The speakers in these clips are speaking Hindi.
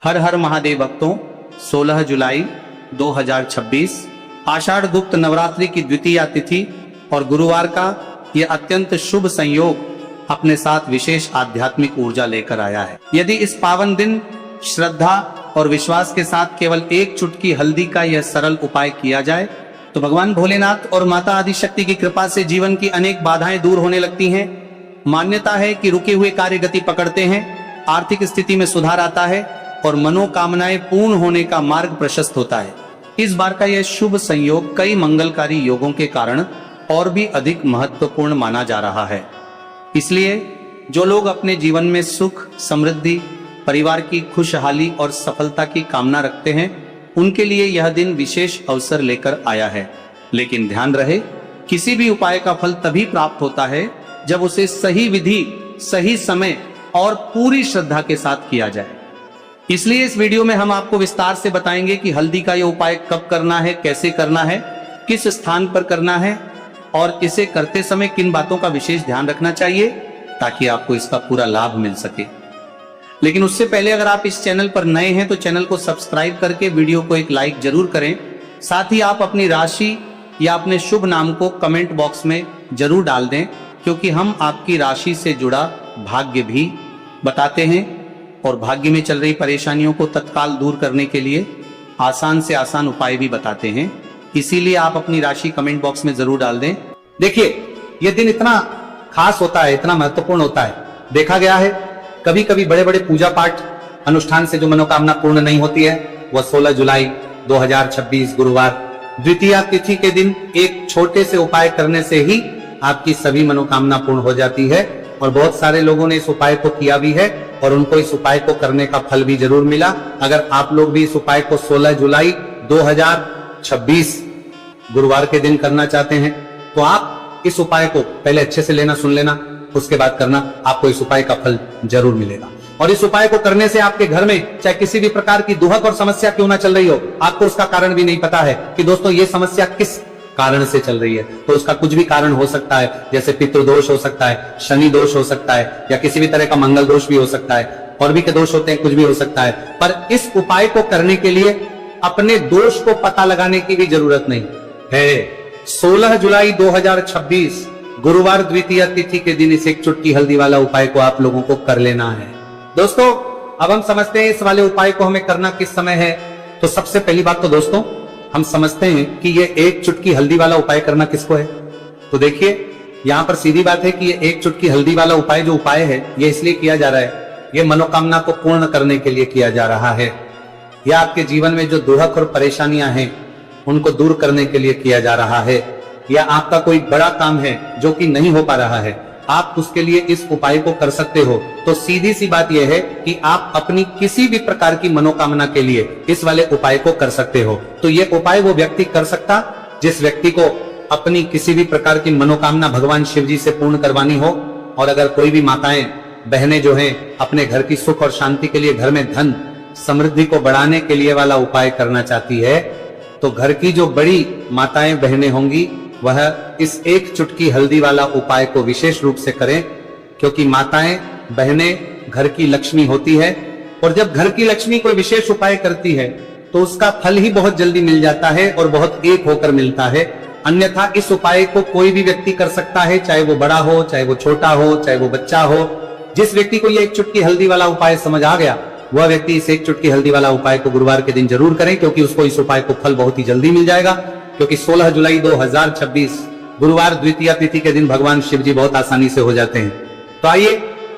हर हर महादेव भक्तों, 16 जुलाई 2026 आषाढ़ गुप्त नवरात्रि की द्वितीय तिथि और गुरुवार का यह अत्यंत शुभ संयोग अपने साथ विशेष आध्यात्मिक ऊर्जा लेकर आया है। यदि इस पावन दिन श्रद्धा और विश्वास के साथ केवल एक चुटकी हल्दी का यह सरल उपाय किया जाए तो भगवान भोलेनाथ और माता आदिशक्ति की कृपा से जीवन की अनेक बाधाएं दूर होने लगती हैं। मान्यता है कि रुके हुए कार्य गति पकड़ते हैं, आर्थिक स्थिति में सुधार आता है और मनोकामनाएं पूर्ण होने का मार्ग प्रशस्त होता है। इस बार का यह शुभ संयोग कई मंगलकारी योगों के कारण और भी अधिक महत्वपूर्ण माना जा रहा है। इसलिए जो लोग अपने जीवन में सुख, समृद्धि, परिवार की खुशहाली और सफलता की कामना रखते हैं, उनके लिए यह दिन विशेष अवसर लेकर आया है। लेकिन ध्यान रहे, किसी भी उपाय का फल तभी प्राप्त होता है जब उसे सही विधि, सही समय और पूरी श्रद्धा के साथ किया जाए। इसलिए इस वीडियो में हम आपको विस्तार से बताएंगे कि हल्दी का यह उपाय कब करना है, कैसे करना है, किस स्थान पर करना है और इसे करते समय किन बातों का विशेष ध्यान रखना चाहिए ताकि आपको इसका पूरा लाभ मिल सके। लेकिन उससे पहले अगर आप इस चैनल पर नए हैं तो चैनल को सब्सक्राइब करके वीडियो को एक लाइक जरूर करें। साथ ही आप अपनी राशि या अपने शुभ नाम को कमेंट बॉक्स में जरूर डाल दें, क्योंकि हम आपकी राशि से जुड़ा भाग्य भी बताते हैं और भाग्य में चल रही परेशानियों को तत्काल दूर करने के लिए आसान से आसान उपाय भी बताते हैं। इसीलिए आप अपनी राशि कमेंट बॉक्स में जरूर डाल दें। देखिए, यह दिन इतना खास होता है, इतना महत्वपूर्ण होता है। देखा गया है कभी कभी बड़े बड़े पूजा पाठ अनुष्ठान से जो मनोकामना पूर्ण नहीं होती है, वह 16 जुलाई 2026 गुरुवार द्वितीया तिथि के दिन एक छोटे से उपाय करने से ही आपकी सभी मनोकामना पूर्ण हो जाती है। और बहुत सारे लोगों ने इस उपाय को किया भी है और उनको इस उपाय को करने का फल भी जरूर मिला। अगर आप लोग भी इस उपाय को 16 जुलाई 2026 गुरुवार के दिन करना चाहते हैं तो आप इस उपाय को पहले अच्छे से लेना, सुन लेना, उसके बाद करना, आपको इस उपाय का फल जरूर मिलेगा। और इस उपाय को करने से आपके घर में चाहे किसी भी प्रकार की दुहक और समस्या क्यों ना चल रही हो, आपको उसका कारण भी नहीं पता है कि दोस्तों ये समस्या किस कारण से चल रही है, तो उसका कुछ भी कारण हो सकता है। जैसे पितृदोष हो सकता है, शनि दोष हो सकता है, या किसी भी तरह का मंगल दोष भी हो सकता है, और भी के दोष होते हैं, कुछ भी हो सकता है। पर इस उपाय को करने के लिए अपने दोष को पता लगाने की भी जरूरत नहीं है। 16 जुलाई 2026 गुरुवार द्वितीय तिथि के दिन इस एक चुटकी हल्दी वाला उपाय को आप लोगों को कर लेना है। दोस्तों, अब हम समझते हैं इस वाले उपाय को हमें करना किस समय है। तो सबसे पहली बात तो दोस्तों, हम समझते हैं कि ये एक चुटकी हल्दी वाला उपाय करना किसको है। तो देखिए, यहां पर सीधी बात है कि ये एक चुटकी हल्दी वाला उपाय जो उपाय है, ये इसलिए किया जा रहा है, ये मनोकामना को पूर्ण करने के लिए किया जा रहा है। या आपके जीवन में जो दुहक और परेशानियां हैं उनको दूर करने के लिए किया जा रहा है। या आपका कोई बड़ा काम है जो कि नहीं हो पा रहा है, आप उसके लिए इस उपाय को कर सकते हो। तो सीधी सी बात यह है कि आप अपनी किसी भी प्रकार की मनोकामना के लिए इस वाले उपाय को कर सकते हो। तो ये उपाय वो व्यक्ति कर सकता जिस व्यक्ति को अपनी किसी भी प्रकार की मनोकामना भगवान शिव जी से पूर्ण करवानी हो। और अगर कोई भी माताएं, बहनें जो हैं अपने घर की सुख और शांति के लिए, घर में धन समृद्धि को बढ़ाने के लिए वाला उपाय करना चाहती है, तो घर की जो बड़ी माताएं, बहनें होंगी वह इस एक चुटकी हल्दी वाला उपाय को विशेष रूप से करें। क्योंकि माताएं, बहनें घर की लक्ष्मी होती है और जब घर की लक्ष्मी कोई विशेष उपाय करती है तो उसका फल ही बहुत जल्दी मिल जाता है और बहुत एक होकर मिलता है। अन्यथा इस उपाय को कोई भी व्यक्ति कर सकता है, चाहे वो बड़ा हो, चाहे वो छोटा हो, चाहे वो बच्चा हो। जिस व्यक्ति को ये एक चुटकी हल्दी वाला उपाय समझ आ गया, वह व्यक्ति इस एक चुटकी हल्दी वाला उपाय को गुरुवार के दिन जरूर करें, क्योंकि उसको इस उपाय को फल बहुत ही जल्दी मिल जाएगा। क्योंकि 16 जुलाई 2026 गुरुवार द्वितीय तिथि के दिन भगवान शिव जी बहुत आसानी से हो जाते हैं। तो आइए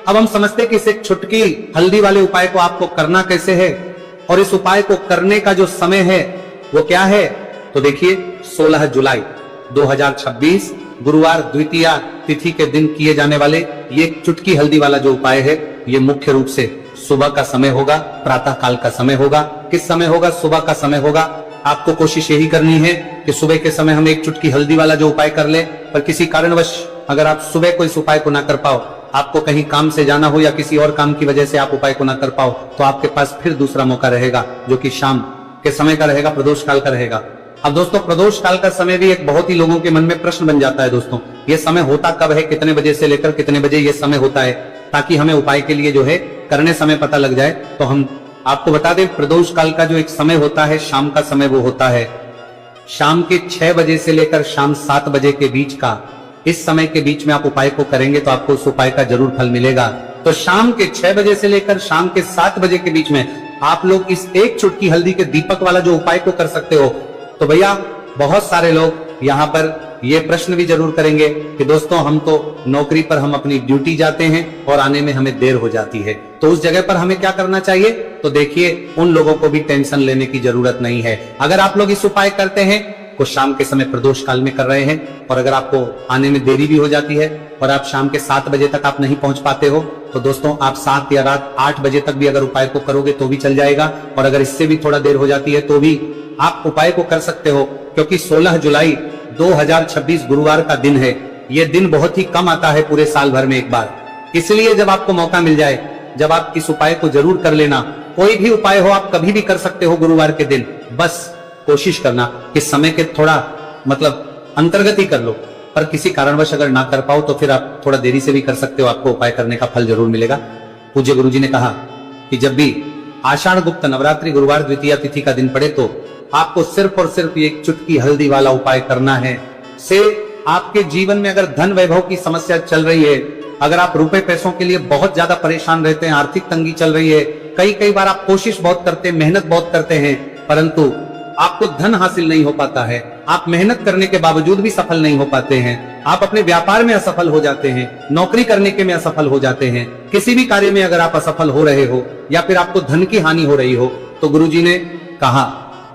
अब हम समझते हैं कि इस एक चुटकी हल्दी वाले उपाय को आपको करना कैसे है और इस उपाय को करने का जो समय है वो क्या है। तो देखिए, 16 जुलाई 2026 गुरुवार द्वितीय तिथि के दिन किए जाने वाले ये चुटकी हल्दी वाला जो उपाय है, ये मुख्य रूप से सुबह का समय होगा, प्रातः काल का समय होगा। किस समय होगा? सुबह का समय होगा। आपको कोशिश यही करनी है कि सुबह के समय हम एक चुटकी हल्दी वाला जो उपाय कर ले। पर किसी कारणवश अगर आप सुबह को इस उपाय को ना कर पाओ, आपको कहीं काम से जाना हो या किसी और काम की वजह से आप उपाय को ना कर पाओ, तो आपके पास फिर दूसरा मौका रहेगा जो कि शाम के समय का रहेगा, प्रदोष काल का रहेगा। अब दोस्तों, प्रदोष काल का समय भी एक बहुत ही लोगों के मन में प्रश्न बन जाता है। दोस्तों, ये समय होता कब है, कितने बजे से लेकर कितने बजे ये समय होता है, ताकि हमें उपाय के लिए जो है करने समय पता लग जाए, तो हम आपको बता दें, प्रदोष काल का जो एक समय होता है, शाम का समय, वो होता है शाम के 6 बजे से लेकर शाम 7 बजे के बीच का। इस समय के बीच में आप उपाय को करेंगे तो आपको उस उपाय का जरूर फल मिलेगा। तो शाम के 6 बजे से लेकर शाम के 7 बजे के बीच में आप लोग इस एक चुटकी हल्दी के दीपक वाला जो उपाय को कर सकते हो। तो भैया बहुत सारे लोग यहाँ पर ये प्रश्न भी जरूर करेंगे कि दोस्तों हम तो नौकरी पर हम अपनी ड्यूटी जाते हैं और आने में हमें देर हो जाती है, तो उस जगह पर हमें क्या करना चाहिए? तो देखिए, उन लोगों को भी टेंशन लेने की जरूरत नहीं है। अगर आप लोग इस उपाय करते हैं को शाम के समय प्रदोष काल में कर रहे हैं, और अगर आपको आने में देरी भी हो जाती है और आप शाम के 7 बजे तक आप नहीं पहुंच पाते हो, तो दोस्तों आप 7 या रात 8 बजे तक भी अगर उपाय को करोगे तो भी चल जाएगा। और अगर इससे भी थोड़ा देर हो जाती है तो भी आप उपाय को कर सकते हो, क्योंकि 16 जुलाई 2026 गुरुवार का दिन है। यह दिन बहुत ही कम आता है पूरे साल भर में एक बार, इसलिए जब आपको मौका मिल जाए, जब आप इस उपाय को जरूर कर लेना। कोई भी उपाय हो आप कभी भी कर सकते हो गुरुवार के दिन, बस कोशिश करना कि समय के थोड़ा अंतर्गत ही कर लो। पर किसी कारणवश अगर ना कर पाओ तो फिर आप थोड़ा देरी से भी कर सकते हो, आपको उपाय करने का फल जरूर मिलेगा। पूज्य गुरुजी ने कहा कि जब भी आषाढ़ गुप्त नवरात्रि गुरुवार द्वितीया तिथि का दिन पड़े तो आपको सिर्फ और सिर्फ एक चुटकी हल्दी वाला उपाय करना है। से आपके जीवन में अगर धन वैभव की समस्या चल रही है, अगर आप रुपए पैसों के लिए बहुत ज्यादा परेशान रहते हैं, आर्थिक तंगी चल रही है, कई बार आप कोशिश बहुत करते हैं, मेहनत बहुत करते हैं, परंतु आपको धन हासिल नहीं हो पाता है, आप मेहनत करने के बावजूद भी सफल नहीं हो पाते हैं, आप अपने व्यापार में असफल हो जाते हैं, नौकरी करने के में असफल हो जाते हैं, किसी भी कार्य में अगर आप असफल हो रहे हो या फिर आपको धन की हानि हो रही हो, तो गुरुजी ने कहा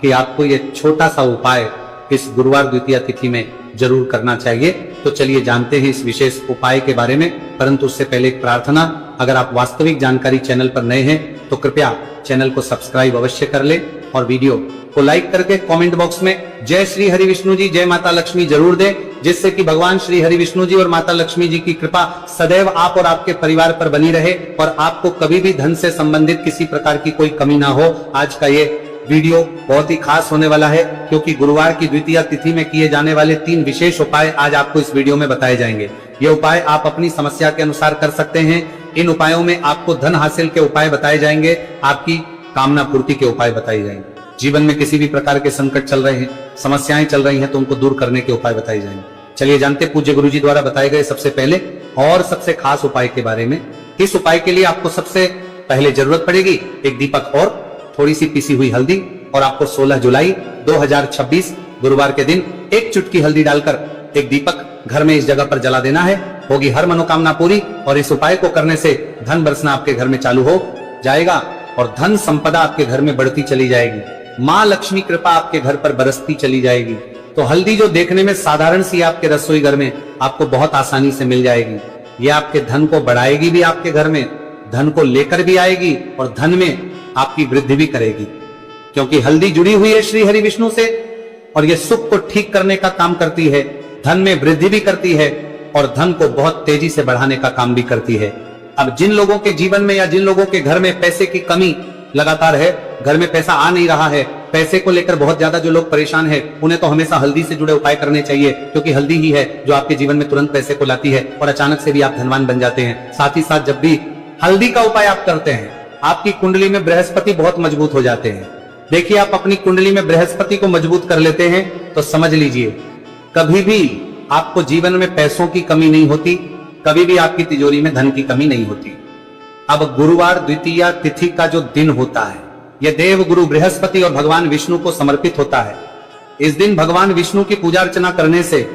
कि आपको ये छोटा सा उपाय इस गुरुवार द्वितीया तिथि में जरूर करना चाहिए। तो चलिए जानते हैं इस विशेष उपाय के बारे में, परंतु उससे पहले एक प्रार्थना, अगर आप वास्तविक जानकारी चैनल पर नए हैं तो कृपया चैनल को सब्सक्राइब अवश्य कर ले और वीडियो को लाइक करके कमेंट बॉक्स में जय श्री हरि विष्णु जी, जय माता लक्ष्मी जरूर दें, जिससे कि भगवान श्री हरि विष्णु जी और माता लक्ष्मी जी की कृपा सदैव आप और आपके परिवार पर बनी रहे और आपको कभी भी धन से संबंधित किसी प्रकार की कोई कमी ना हो। आज का ये वीडियो बहुत ही खास होने वाला है, क्योंकि गुरुवार की द्वितीया तिथि में किए जाने वाले 3 विशेष उपाय आज आपको इस वीडियो में बताए जाएंगे। ये उपाय आप अपनी समस्या के अनुसार कर सकते हैं। इन उपायों में आपको धन हासिल के उपाय बताए जाएंगे, आपकी कामना पूर्ति के उपाय बताए जाएंगे। जीवन में किसी भी प्रकार के संकट चल रहे हैं, समस्याएं चल रही हैं, तो उनको दूर करने के उपाय बताए जाएंगे। चलिए जानते पूज्य गुरुजी द्वारा बताए गए सबसे पहले और सबसे खास उपाय के बारे में। इस उपाय के लिए आपको सबसे पहले जरूरत पड़ेगी एक दीपक और थोड़ी सी पिसी हुई हल्दी, और आपको 16 जुलाई 2026 गुरुवार के दिन एक चुटकी हल्दी डालकर एक दीपक घर में इस जगह पर जला देना है। होगी हर मनोकामना पूरी, और इस उपाय को करने से धन बरसना आपके घर में चालू हो जाएगा और धन संपदा आपके घर में बढ़ती चली जाएगी। माँ लक्ष्मी कृपा आपके घर पर बरसती चली जाएगी। तो हल्दी जो देखने में साधारण सी आपके रसोई घर में आपको बहुत आसानी से मिल जाएगी, ये आपके धन को बढ़ाएगी भी, आपके घर में धन को लेकर भी आएगी और धन में आपकी वृद्धि भी करेगी, क्योंकि हल्दी जुड़ी हुई है श्री हरि विष्णु से और यह सुख को ठीक करने का काम करती है, धन में वृद्धि भी करती है और धन को बहुत तेजी से बढ़ाने का काम भी करती है। अब जिन लोगों के जीवन में या जिन लोगों के घर में पैसे की कमी लगातार है, घर में पैसा आ नहीं रहा है, पैसे को लेकर बहुत ज्यादा जो लोग परेशान हैं, उन्हें तो हमेशा हल्दी से जुड़े उपाय करने चाहिए, क्योंकि हल्दी ही है जो आपके जीवन में तुरंत पैसे को लाती है और अचानक से भी आप धनवान बन जाते हैं। साथ ही साथ जब भी हल्दी का उपाय आप करते हैं, आपकी कुंडली में बृहस्पति बहुत मजबूत हो जाते हैं। देखिए, आप अपनी कुंडली में बृहस्पति को मजबूत कर लेते हैं तो समझ लीजिए कभी भी आपको जीवन में पैसों की कमी नहीं होती, कभी भी आपकी तिजोरी में धन की कमी नहीं होती। अब गुरुवार द्वितीया तिथि का जो दिन होता है, यह देव गुरु बृहस्पति और भगवान विष्णु को समर्पित होता है। इस दिन भगवान विष्णु की पूजा अर्चना करने से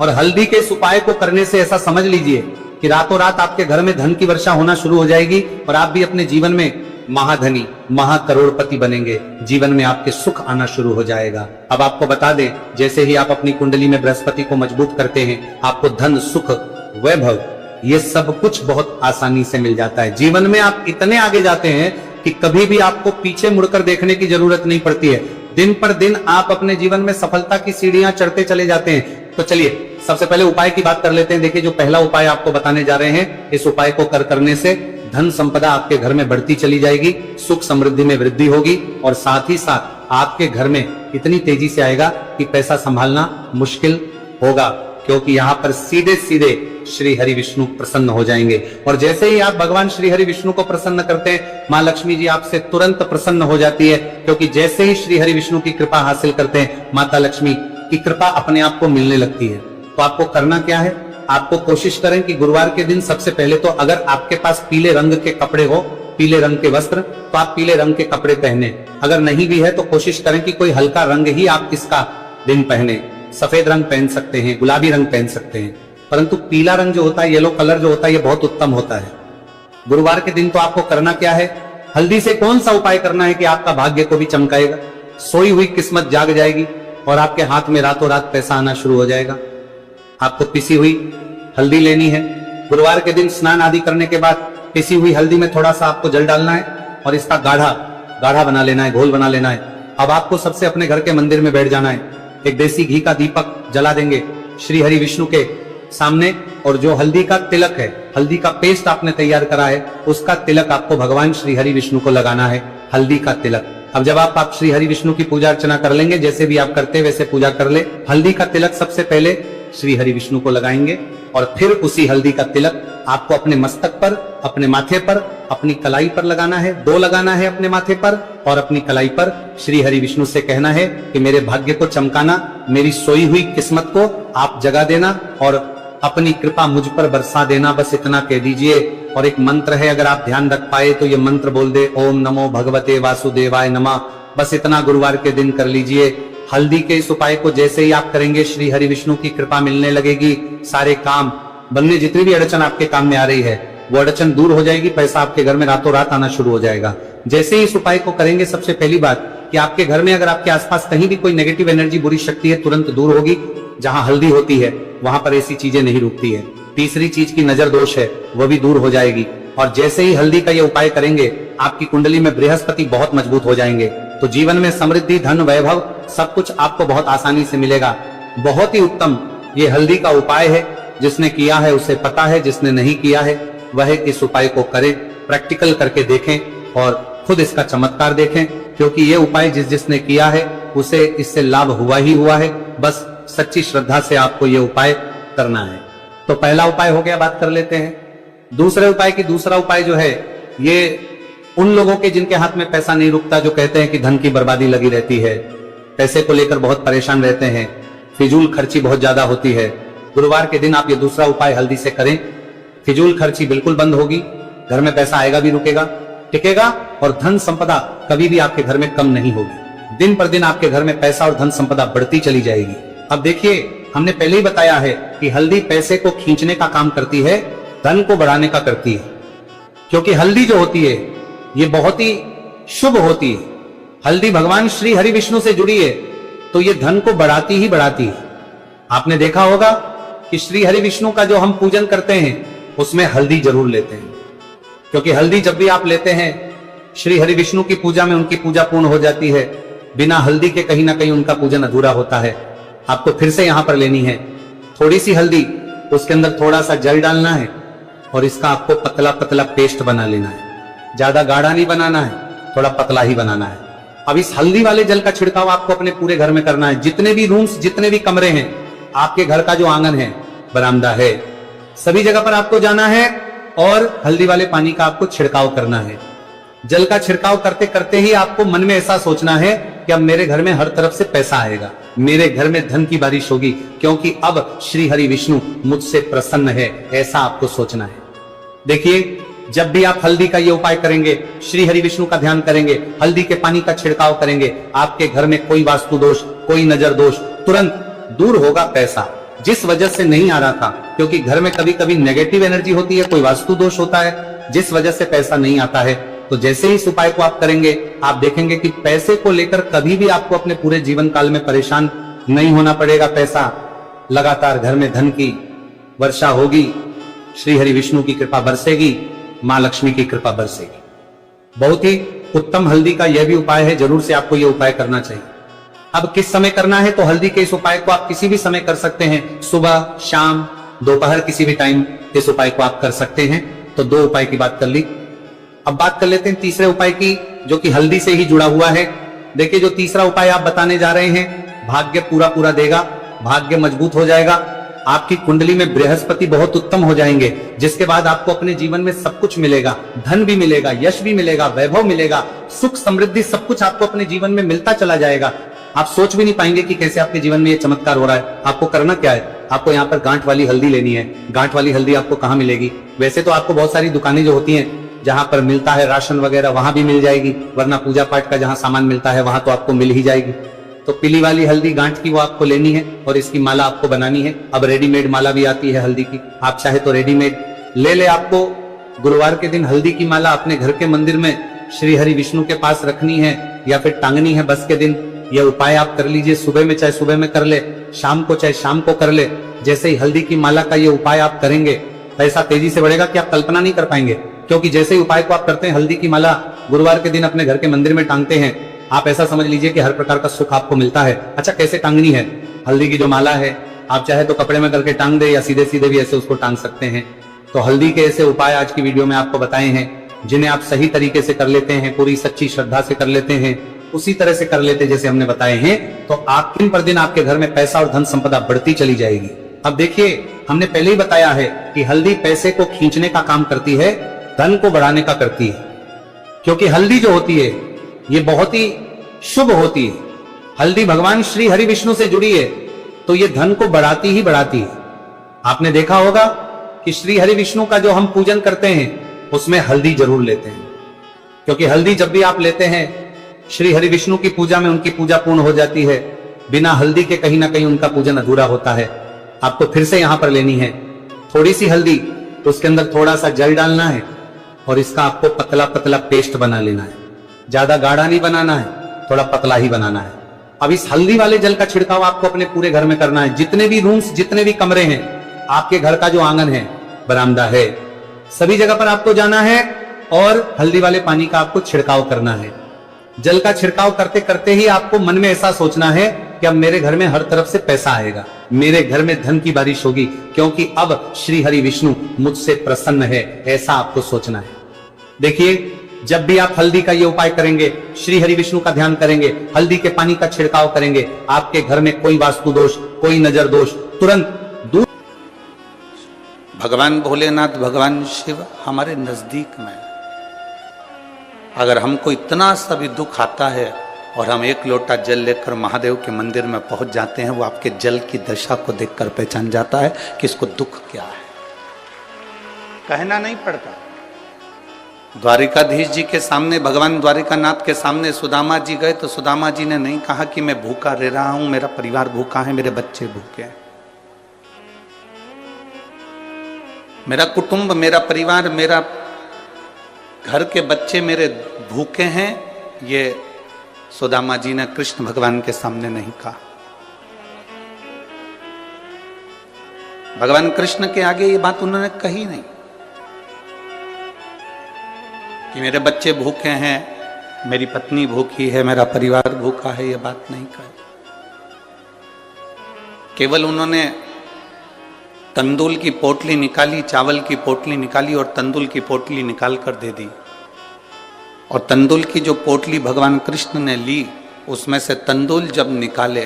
और हल्दी के इस उपाय को करने से ऐसा समझ लीजिए कि रातों रात आपके घर में धन की वर्षा होना शुरू हो जाएगी और आप भी अपने जीवन में महाधनी महाकरोड़पति बनेंगे। जीवन में आपके सुख आना शुरू हो जाएगा। अब आपको बता दें, जैसे ही आप अपनी कुंडली में बृहस्पति को मजबूत करते हैं, आपको धन सुख वैभव ये सब कुछ बहुत आसानी से मिल जाता है। जीवन में आप इतने आगे जाते हैं कि कभी भी आपको पीछे मुड़कर देखने की जरूरत नहीं पड़ती है। दिन पर दिन आप अपने जीवन में सफलता की सीढ़ियां चढ़ते चले जाते हैं। तो चलिए सबसे पहले उपाय की बात कर लेते हैं। देखिए, जो पहला उपाय आपको बताने जा रहे हैं, इस उपाय को करने से धन संपदा आपके घर में बढ़ती चली जाएगी, सुख समृद्धि में वृद्धि होगी और साथ ही साथ आपके घर में इतनी तेजी से आएगा कि पैसा संभालना मुश्किल होगा, क्योंकि यहाँ पर सीधे सीधे श्री हरि विष्णु प्रसन्न हो जाएंगे। और जैसे ही आप भगवान श्री हरि विष्णु को प्रसन्न करते हैं, माँ लक्ष्मी जी आपसे तुरंत प्रसन्न हो जाती है, क्योंकि जैसे ही श्री हरि विष्णु की कृपा हासिल करते हैं, माता लक्ष्मी की कृपा अपने आप को मिलने लगती है। तो आपको करना क्या है, आपको कोशिश करें कि गुरुवार के दिन सबसे पहले तो अगर आपके पास पीले रंग के कपड़े हो, पीले रंग के वस्त्र, तो आप पीले रंग के कपड़े पहने। अगर नहीं भी है तो कोशिश करें कि कोई हल्का रंग ही आप इसका दिन पहने। सफेद रंग पहन सकते हैं, गुलाबी रंग पहन सकते हैं, परंतु पीला रंग जो होता है, येलो कलर जो होता है, ये बहुत उत्तम होता है। गुरुवार के दिन तो आपको करना क्या है, हल्दी से कौन सा उपाय करना है कि आपका भाग्य को भी चमकाएगा, सोई हुई किस्मत जाग जाएगी और आपके हाथ में रातों रात पैसा आना शुरू हो जाएगा। आपको पिसी हुई हल्दी लेनी है। गुरुवार के दिन स्नान आदि करने के बाद पिसी हुई हल्दी में थोड़ा सा आपको जल डालना है और इसका गाढ़ा बना लेना है, घोल बना लेना है। अब आपको सबसे अपने घर के मंदिर में बैठ जाना है, एक देसी घी का दीपक जला देंगे श्री हरि विष्णु के सामने, और जो हल्दी का तिलक है, हल्दी का पेस्ट आपने तैयार करा है, उसका तिलक आपको भगवान श्री हरि विष्णु को लगाना है, हल्दी का तिलक। अब जब आप श्री हरि विष्णु की पूजा अर्चना कर लेंगे, जैसे भी आप करते वैसे पूजा कर ले। हल्दी का तिलक सबसे पहले श्री हरि विष्णु को लगाएंगे और फिर उसी हल्दी का तिलक आपको अपने मस्तक पर, अपने माथे पर, अपनी कलाई पर लगाना है। 2 लगाना है अपने माथे पर और अपनी कलाई पर। श्री हरि विष्णु से कहना है कि मेरे भाग्य को चमकाना, मेरी सोई हुई किस्मत को आप जगा देना और अपनी कृपा मुझ पर बरसा देना, बस इतना कह दीजिए। और एक मंत्र है, अगर आप ध्यान रख पाए तो ये मंत्र बोल दे, ओम नमो भगवते वासुदेवाय नमः। बस इतना गुरुवार के दिन कर लीजिए। हल्दी के इस उपाय को जैसे ही आप करेंगे, श्री हरि विष्णु की कृपा मिलने लगेगी। सारे काम बनने, जितनी भी अड़चन आपके काम में आ रही है वो अड़चन दूर हो जाएगी, पैसा आपके घर में रातों रात आना शुरू हो जाएगा। जैसे ही इस उपाय को करेंगे, सबसे पहली बात कि आपके घर में अगर आपके आसपास कहीं भी कोई नेगेटिव एनर्जी, बुरी शक्ति है, तुरंत दूर होगी। जहां हल्दी होती है वहां पर ऐसी चीजें नहीं रुकती है। तीसरी चीज की नजर दोष है, वह भी दूर हो जाएगी। और जैसे ही हल्दी का ये उपाय करेंगे, आपकी कुंडली में बृहस्पति बहुत मजबूत हो जाएंगे, तो जीवन में समृद्धि, धन, वैभव सब कुछ आपको बहुत आसानी से मिलेगा। बहुत ही उत्तम ये हल्दी का उपाय है। जिसने किया है उसे पता है, जिसने नहीं किया है वह इस उपाय को करे, प्रैक्टिकल करके देखें और खुद इसका चमत्कार देखें, क्योंकि ये उपाय जिसने किया है उसे इससे लाभ हुआ ही हुआ है। बस सच्ची श्रद्धा से आपको ये उपाय करना है। तो पहला उपाय हो गया, बात कर लेते हैं दूसरे उपाय की। दूसरा उपाय जो है, ये उन लोगों के जिनके हाथ में पैसा नहीं रुकता, जो कहते हैं कि धन की बर्बादी लगी रहती है, पैसे को लेकर बहुत परेशान रहते हैं, फिजूल खर्ची बहुत ज्यादा होती है। गुरुवार के दिन आप ये दूसरा उपाय हल्दी से करें, फिजूल खर्ची बिल्कुल बंद होगी, घर में पैसा आएगा भी, रुकेगा, टिकेगा, और धन संपदा कभी भी आपके घर में कम नहीं होगी। दिन पर दिन आपके घर में पैसा और धन संपदा बढ़ती चली जाएगी। अब देखिए, हमने पहले ही बताया है कि हल्दी पैसे को खींचने का काम करती है, धन को बढ़ाने का करती है। क्योंकि हल्दी जो होती है ये बहुत ही शुभ होती है। हल्दी भगवान श्री हरि विष्णु से जुड़ी है, तो ये धन को बढ़ाती ही बढ़ाती है। आपने देखा होगा कि श्री हरि विष्णु का जो हम पूजन करते हैं उसमें हल्दी जरूर लेते हैं, क्योंकि हल्दी जब भी आप लेते हैं श्री हरि विष्णु की पूजा में उनकी पूजा पूर्ण हो जाती है। बिना हल्दी के कहीं ना कहीं उनका पूजन अधूरा होता है। आपको फिर से यहां पर लेनी है थोड़ी सी हल्दी, उसके अंदर थोड़ा सा जल डालना है और इसका आपको पतला पतला पेस्ट बना लेना है। ज्यादा गाढ़ा नहीं बनाना है, थोड़ा पतला ही बनाना है। अब इस हल्दी वाले जल का छिड़काव आपको अपने पूरे घर में करना है। जितने भी रूम्स, जितने भी कमरे हैं, आपके घर का जो आंगन है, बरामदा है, सभी जगह पर आपको जाना है और हल्दी वाले पानी का आपको छिड़काव करना है। जल का छिड़काव करते करते ही आपको मन में ऐसा सोचना है कि अब मेरे घर में हर तरफ से पैसा आएगा, मेरे घर में धन की बारिश होगी, क्योंकि अब श्री हरि विष्णु मुझसे प्रसन्न है, ऐसा आपको सोचना है। देखिए, जब भी आप हल्दी का ये उपाय करेंगे, श्री हरि विष्णु का ध्यान करेंगे, हल्दी के पानी का छिड़काव करेंगे, आपके घर में कोई वास्तु दोष, कोई नजर दोष तुरंत दूर होगा। पैसा जिस वजह से नहीं आ रहा था, क्योंकि घर में कभी कभी नेगेटिव एनर्जी होती है, कोई वास्तु दोष होता है, जिस वजह से पैसा नहीं आता है, तो जैसे ही इस उपाय को आप करेंगे, आप देखेंगे कि पैसे को लेकर कभी भी आपको अपने पूरे जीवन काल में परेशान नहीं होना पड़ेगा। पैसा लगातार घर में धन की वर्षा होगी, श्री हरि विष्णु की कृपा बरसेगी, मां लक्ष्मी की कृपा बरसेगी। बहुत ही उत्तम हल्दी का यह भी उपाय है, जरूर से आपको यह उपाय करना चाहिए। अब किस समय करना है, तो हल्दी के इस उपाय को आप किसी भी समय कर सकते हैं, सुबह, शाम, दोपहर, किसी भी टाइम इस उपाय को आप कर सकते हैं। तो 2 उपाय की बात कर ली। अब बात कर लेते हैं तीसरे उपाय की, जो कि हल्दी से ही जुड़ा हुआ है। देखिए, जो तीसरा उपाय आप बताने जा रहे हैं, भाग्य पूरा पूरा देगा, भाग्य मजबूत हो जाएगा। आपकी कुंडली में बृहस्पति बहुत उत्तम हो जाएंगे, जिसके बाद आपको अपने जीवन में सब कुछ मिलेगा, धन भी मिलेगा, यश भी मिलेगा, वैभव मिलेगा, सुख समृद्धि सब कुछ आपको अपने जीवन में मिलता चला जाएगा। आप सोच भी नहीं पाएंगे कि कैसे आपके जीवन में ये चमत्कार हो रहा है। आपको करना क्या है, आपको यहाँ पर गांठ वाली हल्दी लेनी है। गांठ वाली हल्दी आपको कहाँ मिलेगी? वैसे तो आपको बहुत सारी दुकानें जो होती हैं जहां पर मिलता है राशन वगैरह, वहां भी मिल जाएगी, वरना पूजा पाठ का जहां सामान मिलता है वहां तो आपको मिल ही जाएगी। तो पीली वाली हल्दी गांठ की वो आपको लेनी है और इसकी माला आपको बनानी है। अब रेडीमेड माला भी आती है हल्दी की, आप चाहे तो रेडीमेड ले ले। आपको गुरुवार के दिन हल्दी की माला अपने घर के मंदिर में श्री हरि विष्णु के पास रखनी है या फिर टांगनी है बस के दिन। यह उपाय आप कर लीजिए, सुबह में चाहे सुबह में कर ले, शाम को चाहे शाम को कर ले। जैसे ही हल्दी की माला का ये उपाय आप करेंगे, पैसा तेजी से बढ़ेगा कि आप कल्पना नहीं कर पाएंगे। क्योंकि जैसे ही उपाय को आप करते हैं, हल्दी की माला गुरुवार के दिन अपने घर के मंदिर में टांगते हैं, आप ऐसा समझ लीजिए कि हर प्रकार का सुख आपको मिलता है। अच्छा, कैसे टांगनी है? हल्दी की जो माला है आप चाहे तो कपड़े में करके टांग दे या सीधे सीधे भी ऐसे उसको टांग सकते हैं। तो हल्दी के ऐसे उपाय आज की वीडियो में आपको बताए हैं, जिन्हें आप सही तरीके से कर लेते हैं, पूरी सच्ची श्रद्धा से कर लेते हैं, उसी तरह से कर लेते जैसे हमने बताए हैं, तो आप दिन पर दिन आपके घर में पैसा और धन संपदा बढ़ती चली जाएगी। अब देखिए, हमने पहले ही बताया है कि हल्दी पैसे को खींचने का काम करती है, धन को बढ़ाने का करती है। क्योंकि हल्दी जो होती है ये बहुत ही शुभ होती है। हल्दी भगवान श्री हरि विष्णु से जुड़ी है, तो ये धन को बढ़ाती ही बढ़ाती है। आपने देखा होगा कि श्री हरि विष्णु का जो हम पूजन करते हैं उसमें हल्दी जरूर लेते हैं, क्योंकि हल्दी जब भी आप लेते हैं श्री हरि विष्णु की पूजा में उनकी पूजा पूर्ण हो जाती है। बिना हल्दी के कहीं ना कहीं उनका पूजन अधूरा होता है। आपको फिर से यहां पर लेनी है थोड़ी सी हल्दी, तो उसके अंदर थोड़ा सा जल डालना है और इसका आपको पतला पतला पेस्ट बना लेना है। ज्यादा गाढ़ा नहीं बनाना है, थोड़ा पतला ही बनाना है। अब इस हल्दी वाले जल का छिड़काव आपको अपने पूरे घर में करना है। जितने भी रूम्स, जितने भी कमरे हैं, आपके घर का जो आंगन है, बरामदा है, सभी जगह पर आपको जाना है और हल्दी वाले पानी का आपको छिड़काव करना है। जल का छिड़काव करते करते ही आपको मन में ऐसा सोचना है कि अब मेरे घर में हर तरफ से पैसा आएगा, मेरे घर में धन की बारिश होगी, क्योंकि अब श्री हरि विष्णु मुझसे प्रसन्न है। ऐसा आपको सोचना है। देखिए, जब भी आप हल्दी का ये उपाय करेंगे, श्री हरि विष्णु का ध्यान करेंगे, हल्दी के पानी का छिड़काव करेंगे, आपके घर में कोई वास्तु दोष, कोई नजर दोष तुरंत दूर। भगवान भोलेनाथ, भगवान शिव हमारे नजदीक में। अगर हमको इतना सा भी दुख आता है और हम एक लोटा जल लेकर महादेव के मंदिर में पहुंच जाते हैं, वो आपके जल की दशा को देखकर पहचान जाता है कि इसको दुख क्या है। कहना नहीं पड़ता। द्वारिकाधीश जी के सामने, भगवान द्वारिकानाथ के सामने सुदामा जी गए तो सुदामा जी ने नहीं कहा कि मैं भूखा रह रहा हूं, मेरा परिवार भूखा है, मेरे बच्चे भूखे हैं, मेरा कुटुंब, मेरा परिवार, मेरा घर के बच्चे मेरे भूखे हैं। ये सुदामा जी ने कृष्ण भगवान के सामने नहीं कहा। भगवान कृष्ण के आगे ये बात उन्होंने कही नहीं कि मेरे बच्चे भूखे हैं, मेरी पत्नी भूखी है, मेरा परिवार भूखा है, ये बात नहीं कही। केवल उन्होंने तंदूल की पोटली निकाली, चावल की पोटली निकाली और तंदूल की पोटली निकाल कर दे दी। और तंदूल की जो पोटली भगवान कृष्ण ने ली, उसमें से तंदूल जब निकाले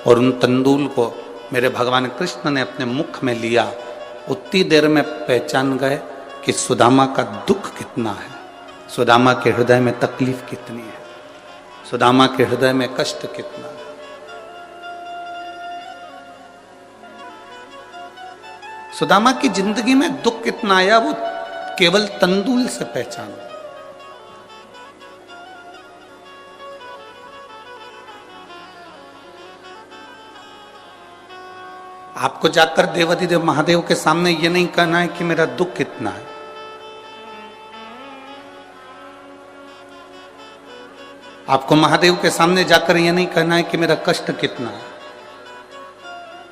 और उन तंदूल को मेरे भगवान कृष्ण ने अपने मुख में लिया, उतनी देर में पहचान गए कि सुदामा का दुख कितना है, सुदामा के हृदय में तकलीफ कितनी है, सुदामा के हृदय में कष्ट कितना है। सुदामा की जिंदगी में दुख कितना आया, वो केवल तंदूल से पहचान। आपको जाकर देवाधिदेव महादेव के सामने ये नहीं कहना है कि मेरा दुख कितना है। आपको महादेव के सामने जाकर ये नहीं कहना है कि मेरा कष्ट कितना है।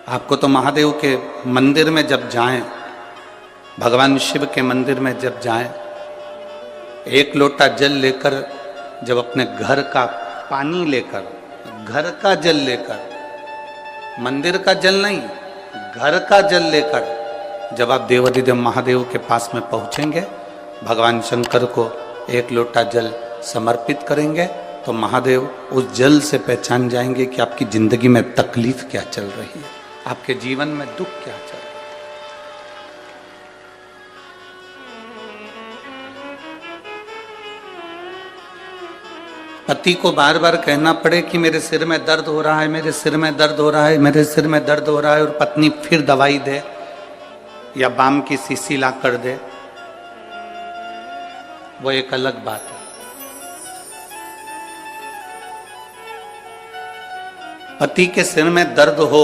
आपको तो महादेव के मंदिर में जब जाएं, भगवान शिव के मंदिर में जब जाएं, एक लोटा जल लेकर, जब अपने घर का पानी लेकर, घर का जल लेकर, मंदिर का जल नहीं, घर का जल लेकर जब आप देवाधिदेव महादेव के पास में पहुंचेंगे, भगवान शंकर को एक लोटा जल समर्पित करेंगे, तो महादेव उस जल से पहचान जाएंगे कि आपकी जिंदगी में तकलीफ क्या चल रही है। आपके जीवन में दुख क्या चल रहा है? पति को बार बार कहना पड़े कि मेरे सिर में दर्द हो रहा है, मेरे सिर में दर्द हो रहा है, मेरे सिर में दर्द हो रहा है, और पत्नी फिर दवाई दे या बाम की शीशी ला कर दे, वो एक अलग बात है। पति के सिर में दर्द हो,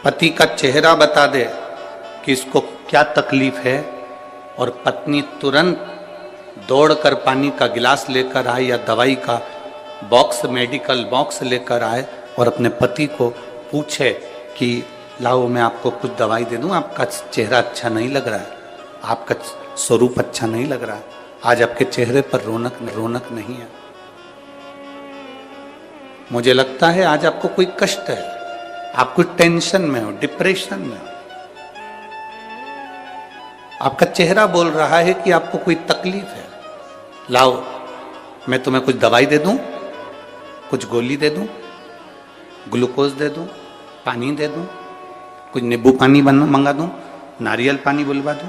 पति का चेहरा बता दे कि इसको क्या तकलीफ है, और पत्नी तुरंत दौड़कर पानी का गिलास लेकर आए या दवाई का बॉक्स, मेडिकल बॉक्स लेकर आए और अपने पति को पूछे कि लाओ मैं आपको कुछ दवाई दे दूं, आपका चेहरा अच्छा नहीं लग रहा है, आपका स्वरूप अच्छा नहीं लग रहा है, आज आपके चेहरे पर रौनक नहीं है, मुझे लगता है आज आपको कोई कष्ट है, आप कुछ टेंशन में हो, डिप्रेशन में हो, आपका चेहरा बोल रहा है कि आपको कोई तकलीफ है, लाओ मैं तुम्हें कुछ दवाई दे दूं, कुछ गोली दे दूं, ग्लूकोज दे दूं, पानी दे दूं, कुछ नींबू पानी मंगा दूं, नारियल पानी बुलवा दूं।